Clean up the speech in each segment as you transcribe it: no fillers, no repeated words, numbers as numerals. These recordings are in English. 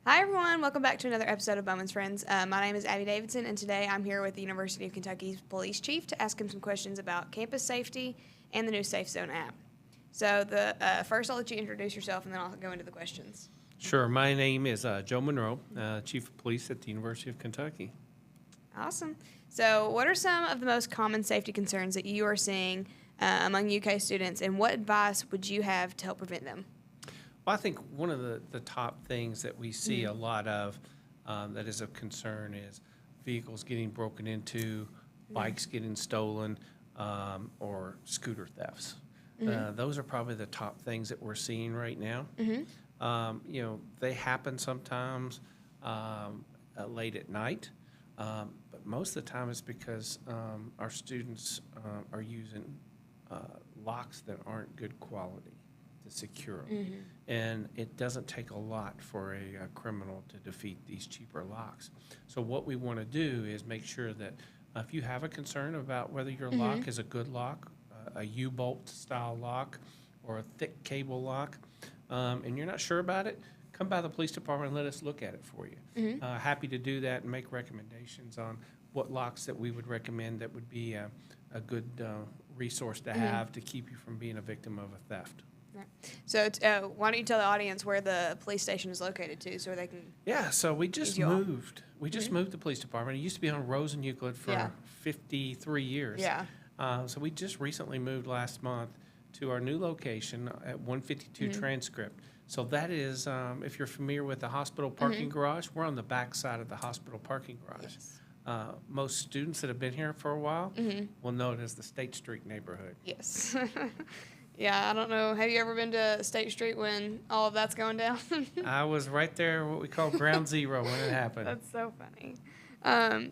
Hi, everyone. Welcome back to another episode of Bowman's Friends. My name is Abby Davidson, and today I'm here with the University of Kentucky's Police Chief to ask him some questions about campus safety and the new Safe Zone app. So, first, I'll let you introduce yourself, and then I'll go into the questions. Sure. My name is Joe Monroe, Chief of Police at the University of Kentucky. Awesome. So, what are some of the most common safety concerns that you are seeing among UK students, and what advice would you have to help prevent them? Well, I think one of the top things that we see a lot of that is of concern is vehicles getting broken into, bikes getting stolen, or scooter thefts. Those are probably the top things that we're seeing right now. They happen sometimes late at night, but most of the time it's because our students are using locks that aren't good quality to secure them. And it doesn't take a lot for a criminal to defeat these cheaper locks. So what we want to do is make sure that if you have a concern about whether your lock is a good lock, a U-bolt style lock, or a thick cable lock, and you're not sure about it, come by the police department and let us look at it for you. Happy to do that and make recommendations on what locks that we would recommend that would be a good resource to have to keep you from being a victim of a theft. Right. So, why don't you tell the audience where the police station is located to, so they can? Yeah, so we just you all. moved. We just moved the police department. It used to be on Rose and Euclid for 53 years. Yeah. So we just recently moved last month to our new location at 152 Transcript. So that is, if you're familiar with the hospital parking garage, we're on the back side of the hospital parking garage. Yes. Most students that have been here for a while will know it as the State Street neighborhood. Yes. Yeah, I don't know. Have you ever been to State Street when all of that's going down? I was right there, what we call ground zero, when it happened. That's so funny.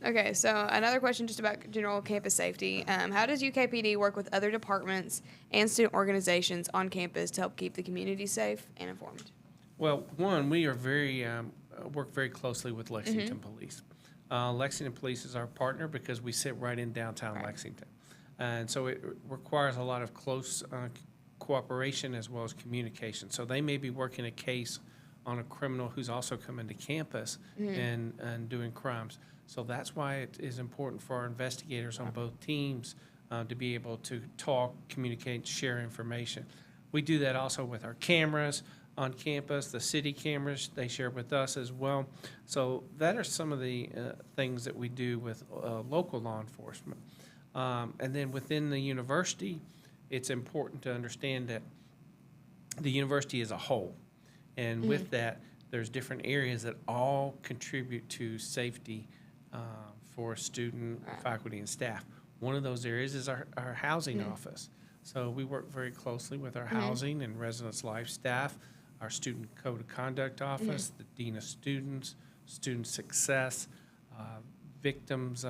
Okay, so another question just about general campus safety. How does UKPD work with other departments and student organizations on campus to help keep the community safe and informed? Well, one, we are work very closely with Lexington Police. Lexington Police is our partner because we sit right in downtown Lexington. And so it requires a lot of close cooperation as well as communication. So they may be working a case on a criminal who's also coming to campus and doing crimes. So that's why it is important for our investigators on both teams to be able to talk, communicate, share information. We do that also with our cameras on campus, the city cameras, they share with us as well. So that are some of the things that we do with local law enforcement. And then within the university, it's important to understand that the university is a whole. And with that, there's different areas that all contribute to safety for student, faculty, and staff. One of those areas is our housing office. So we work very closely with our housing and residence life staff, our student code of conduct office, the dean of students, student success, victims.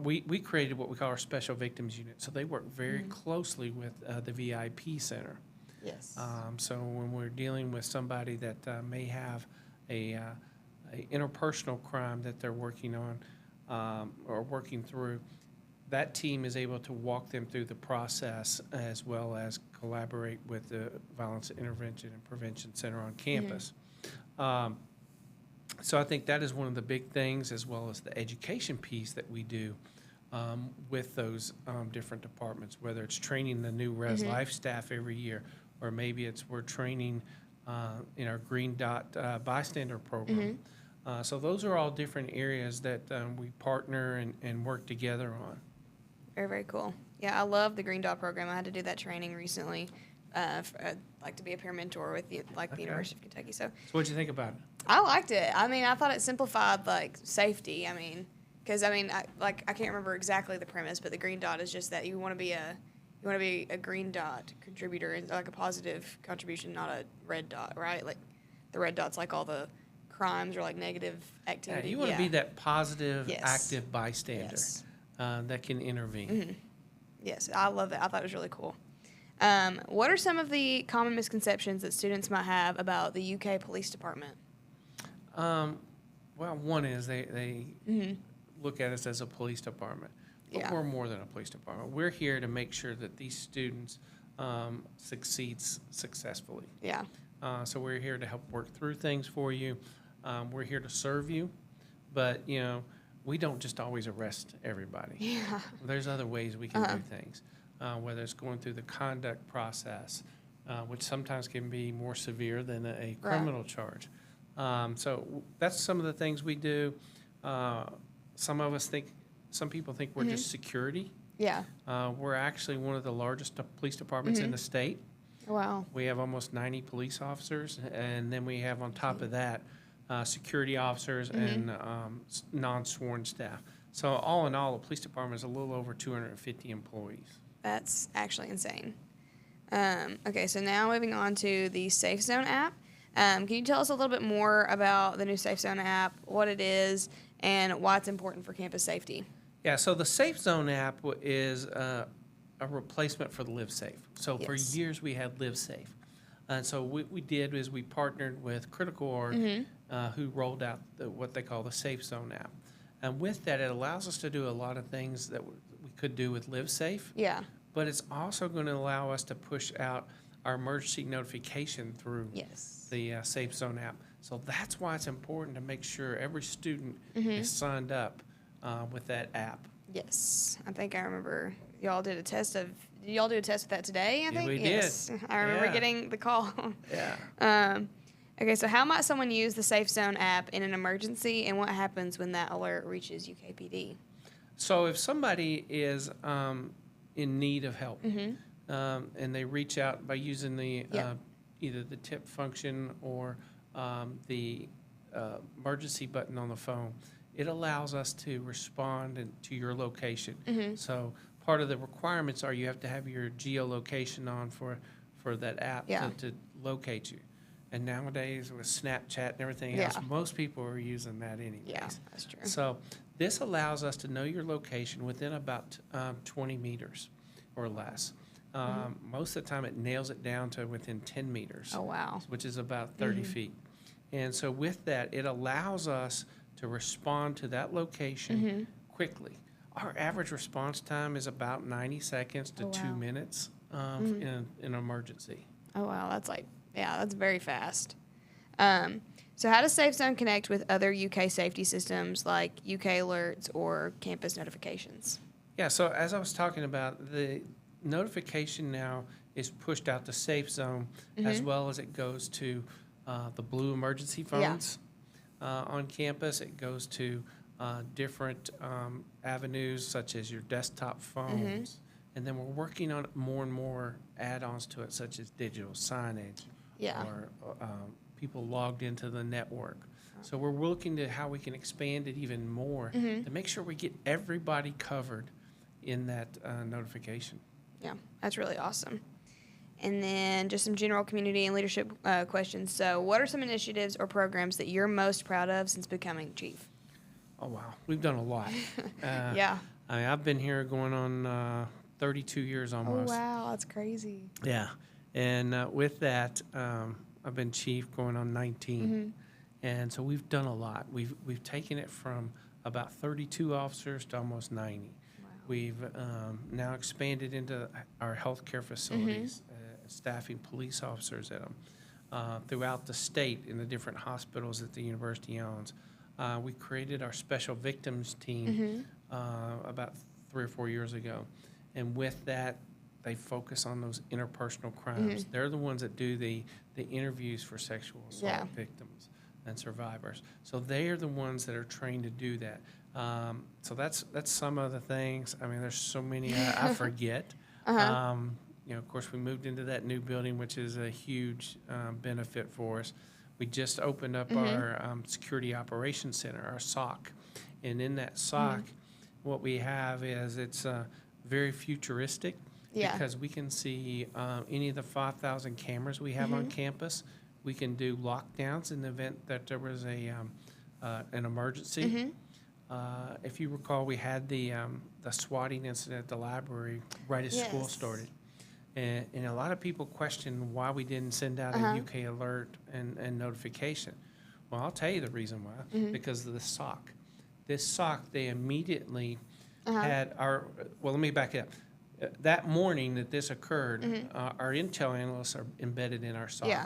We created what we call our special victims unit. So they work very closely with the VIP center. Yes. So when we're dealing with somebody that may have a interpersonal crime that they're working on or working through, that team is able to walk them through the process as well as collaborate with the Violence Intervention and Prevention Center on campus. So I think that is one of the big things, as well as the education piece that we do with those different departments, whether it's training the new Res Life staff every year, or maybe we're training in our Green Dot bystander program. So those are all different areas that we partner and work together on. Very, very cool. Yeah, I love the Green Dot program. I had to do that training recently. I'd like to be a peer mentor with the University of Kentucky. So what'd you think about it? I liked it. I mean, I thought it simplified safety. I mean, because I can't remember exactly the premise, but the Green Dot is just that you want to be a Green Dot contributor and like a positive contribution, not a red dot, right? Like the red dot's like all the crimes or like negative activity. Yeah, you want to be that positive, Yes. active bystander Yes. that can intervene. Yes, I love it. I thought it was really cool. What are some of the common misconceptions that students might have about the UK Police Department? Well, one is they look at us as a police department, but Yeah. we're more than a police department. We're here to make sure that these students succeed successfully. Yeah. So we're here to help work through things for you. We're here to serve you, but we don't just always arrest everybody. Yeah. There's other ways we can do things, whether it's going through the conduct process, which sometimes can be more severe than a criminal charge. So that's some of the things we do. Some people think we're just security. Yeah. We're actually one of the largest police departments in the state. Wow. We have almost 90 police officers, and then we have on top of that security officers and non-sworn staff. So all in all, the police department is a little over 250 employees. That's actually insane. Okay, so now moving on to the Safe Zone app. Can you tell us a little bit more about the new Safe Zone app, what it is, and why it's important for campus safety? Yeah, so the Safe Zone app is a replacement for the Live Safe. So for Yes. years we had Live Safe. And so what we did is we partnered with Critical Org, who rolled out what they call the Safe Zone app. And with that, it allows us to do a lot of things that we could do with Live Safe, Yeah. but it's also going to allow us to push out our emergency notification through Yes. the Safe Zone app. So that's why it's important to make sure every student is signed up with that app. Yes. I think I remember y'all did a test of. Did y'all do a test of that today? I think. we did. Yes. I remember Yeah. getting the call. Yeah. Okay, so how might someone use the Safe Zone app in an emergency, and what happens when that alert reaches UKPD? So if somebody is in need of help, and they reach out by using the Yep. either the tip function or the emergency button on the phone, it allows us to respond to your location. So part of the requirements are you have to have your geolocation on for that app Yeah. to locate you. And nowadays with Snapchat and everything Yeah. else, most people are using that anyways. Yeah, that's true. So this allows us to know your location within about 20 meters or less. Most of the time, it nails it down to within 10 meters, Oh, wow. which is about 30 feet. And so with that, it allows us to respond to that location quickly. Our average response time is about 90 seconds to Oh, 2 wow. minutes in an emergency. Oh, wow. That's very fast. So how does Safe Zone connect with other UK safety systems like UK alerts or campus notifications? Yeah, so as I was talking about, the notification now is pushed out to Safe Zone as well as it goes to the blue emergency phones on campus. It goes to different avenues such as your desktop phones. And then we're working on more and more add-ons to it, such as digital signage Yeah. or people logged into the network. So we're looking to how we can expand it even more to make sure we get everybody covered in that notification. Yeah, that's really awesome. And then just some general community and leadership questions. So what are some initiatives or programs that you're most proud of since becoming chief? Oh, wow. We've done a lot. Yeah. I mean, I've been here going on 32 years Oh, almost. wow. That's crazy. Yeah. And with that, I've been chief going on 19. And so we've done a lot. We've taken it from about 32 officers to almost 90. Wow. We've now expanded into our healthcare facilities, staffing police officers at them throughout the state in the different hospitals that the university owns. We created our special victims team about 3 or 4 years ago. And with that, they focus on those interpersonal crimes. They're the ones that do the interviews for sexual assault victims and survivors. So they are the ones that are trained to do that. So that's some of the things. I mean, there's so many I forget. Of course, we moved into that new building, which is a huge benefit for us. We just opened up our Security Operations Center, our SOC. And in that SOC, what we have is it's very futuristic because we can see any of the 5,000 cameras we have on campus. We can do lockdowns in the event that there was an emergency. If you recall, we had the swatting incident at the library right as school started. And a lot of people question why we didn't send out a UK alert and notification. Well, I'll tell you the reason why. Because of the SOC. This SOC, they immediately had well, let me back up. That morning that this occurred, our intel analysts are embedded in our SOC. Yeah.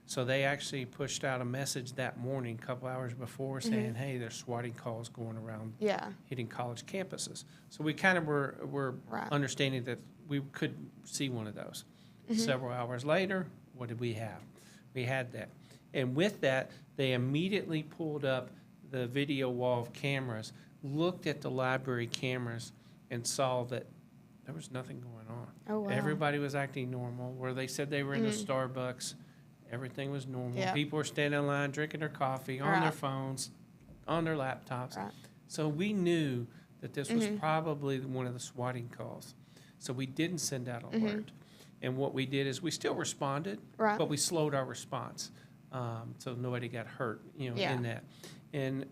So they actually pushed out a message that morning, a couple hours before, saying, "Hey, there's swatting calls going around Yeah. hitting college campuses." So we kind of were Right. understanding that we could see one of those. Several hours later, what did we have? We had that. And with that, they immediately pulled up the video wall of cameras, looked at the library cameras, and saw that there was nothing going on. Oh, wow. Everybody was acting normal. Where they said they were in the Starbucks, everything was normal. Yeah. People were standing in line, drinking their coffee, on their Right. phones, on their laptops. Right. So we knew that this was probably one of the swatting calls. So we didn't send out an alert. And what we did is we still responded, Right. but we slowed our response, so nobody got hurt, Yeah. in that. And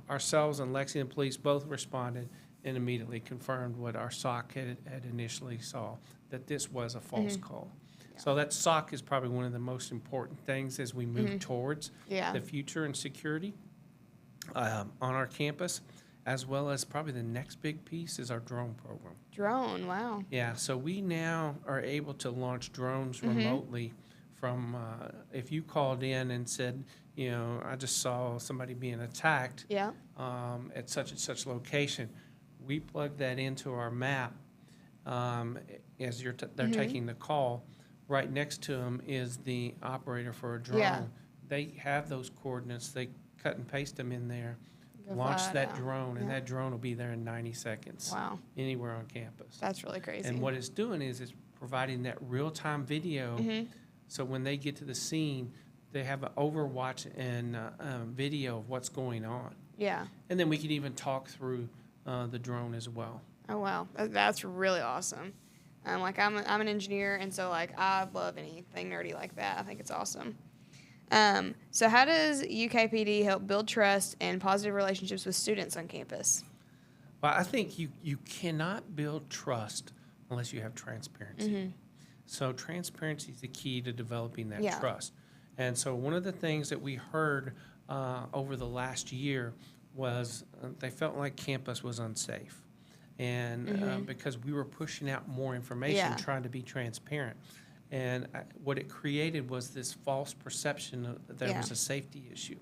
ourselves and Lexington Police both responded and immediately confirmed what our SOC had initially saw, that this was a false call. So that SOC is probably one of the most important things as we move towards Yeah. the future and security on our campus, as well as probably the next big piece is our drone program. Drone. Wow. Yeah, so we now are able to launch drones remotely from, if you called in and said, I just saw somebody being attacked Yeah. at such and such location, we plug that into our map as they're taking the call. Right next to them is the operator for a drone. Yeah. They have those coordinates. They cut and paste them in there, Go launch fly it that out. drone, and Yeah. that drone will be there in 90 seconds Wow. anywhere on campus. That's really crazy. And what it's doing is it's providing that real-time video. So when they get to the scene, they have an overwatch and video of what's going on. Yeah. And then we can even talk through the drone as well. Oh, wow. That's really awesome. I'm an engineer, and so I love anything nerdy like that. I think it's awesome. So how does UKPD help build trust and positive relationships with students on campus? Well, I think you cannot build trust unless you have transparency. So transparency is the key to developing that Yeah. trust. And so one of the things that we heard over the last year was they felt like campus was unsafe. And because we were pushing out more information, Yeah. trying to be transparent. And what it created was this false perception that there Yeah. was a safety issue.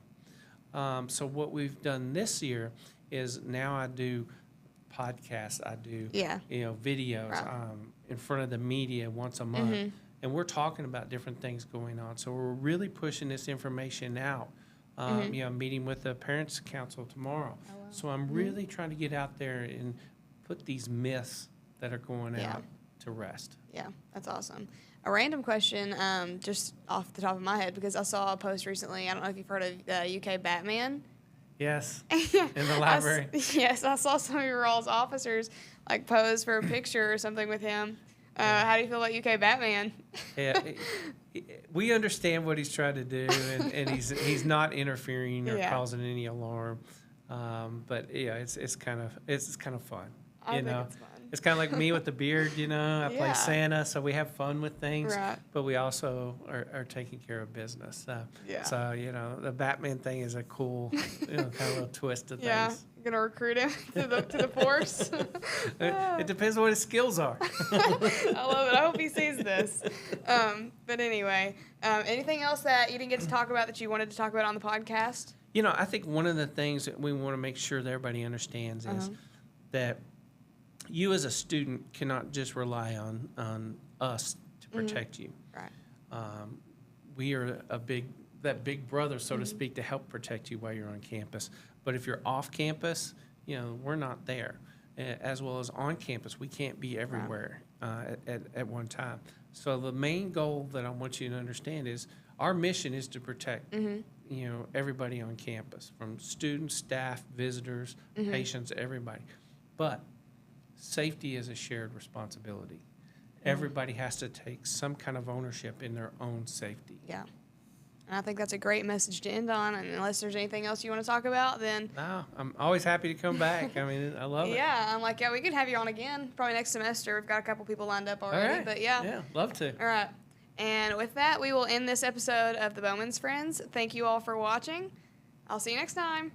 So what we've done this year is now I do podcasts, I do Yeah. videos Right. in front of the media once a month, and we're talking about different things going on. So we're really pushing this information out. Meeting with the Parents Council tomorrow. Oh, wow. So I'm really trying to get out there and put these myths that are going Yeah. out to rest. Yeah, that's awesome. A random question, just off the top of my head, because I saw a post recently. I don't know if you've heard of UK Batman. Yes, in the library. Yes, I saw some of your all's officers pose for a picture or something with him. How do you feel about UK Batman? Yeah, we understand what he's trying to do, and he's not interfering or Yeah. causing any alarm. But yeah, it's kind of fun. I think it's fun. It's kind of like me with the beard. I play Yeah. Santa, so we have fun with things. Right. But we also are taking care of business. Yeah. So the Batman thing is a cool, kind of little twist to Yeah, things. gonna recruit him to the force. It depends what his skills are. I love it. I hope he sees this. But anyway, anything else that you didn't get to talk about that you wanted to talk about on the podcast? I think one of the things that we want to make sure that everybody understands is that you as a student cannot just rely on us to protect you. Right. We are that big brother, so to speak, to help protect you while you're on campus. But if you're off campus, we're not there. As well as on campus, we can't be everywhere at one time. So the main goal that I want you to understand is our mission is to protect everybody on campus, from students, staff, visitors, patients, everybody. But safety is a shared responsibility. Everybody has to take some kind of ownership in their own safety. Yeah. And I think that's a great message to end on. And unless there's anything else you want to talk about, then No, I'm always happy to come back. I mean, I love it. yeah, we could have you on again probably next semester. We've got a couple people lined up All already, right. but yeah. Yeah, love to. All right. And with that, we will end this episode of the Bowman's Friends. Thank you all for watching. I'll see you next time.